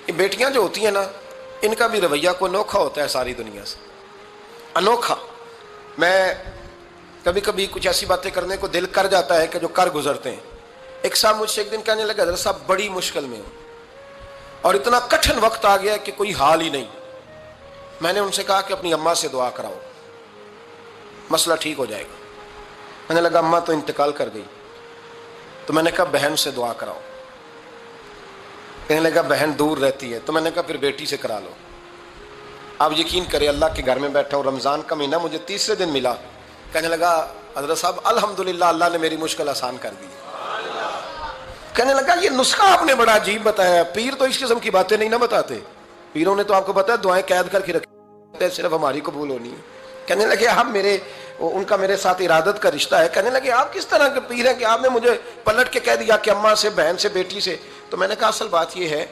یہ بیٹیاں جو ہوتی ہیں نا، ان کا بھی رویہ کو انوکھا ہوتا ہے ساری دنیا سے، انوکھا۔ میں کبھی کبھی کچھ ایسی باتیں کرنے کو دل کر جاتا ہے کہ جو کر گزرتے ہیں۔ ایک صاحب مجھ سے ایک دن کہنے لگا، حضرت صاحب بڑی مشکل میں ہوں اور اتنا کٹھن وقت آ گیا کہ کوئی حال ہی نہیں۔ میں نے ان سے کہا کہ اپنی اماں سے دعا کراؤ، مسئلہ ٹھیک ہو جائے گا۔ میں نے لگا اماں تو انتقال کر گئی، تو میں نے کہا بہن سے دعا کراؤ۔ کہنے لگا بہن دور رہتی ہے، تو میں نے کہا پھر بیٹی سے کرا لو۔ آپ یقین کریں، اللہ کے گھر میں بیٹھا ہوں، رمضان کا مہینہ مجھے تیسرے دن ملا۔ کہنے لگا حضرت صاحب الحمدللہ اللہ نے میری مشکل آسان کر دی۔ کہنے لگا یہ نسخہ آپ نے بڑا عجیب بتایا، پیر تو اس قسم کی باتیں نہیں نہ بتاتے، پیروں نے تو آپ کو پتا ہے دعائیں قید کر کے رکھتے، صرف ہماری قبول ہونی ہے۔ کہنے لگے آپ ان کا میرے ساتھ ارادت کا رشتہ ہے۔ کہنے لگے آپ کس طرح کے پیر ہیں کہ آپ نے مجھے پلٹ کے کہہ دیا کہ اماں سے، بہن سے، بیٹی سے؟ تو میں نے کہا اصل بات یہ ہے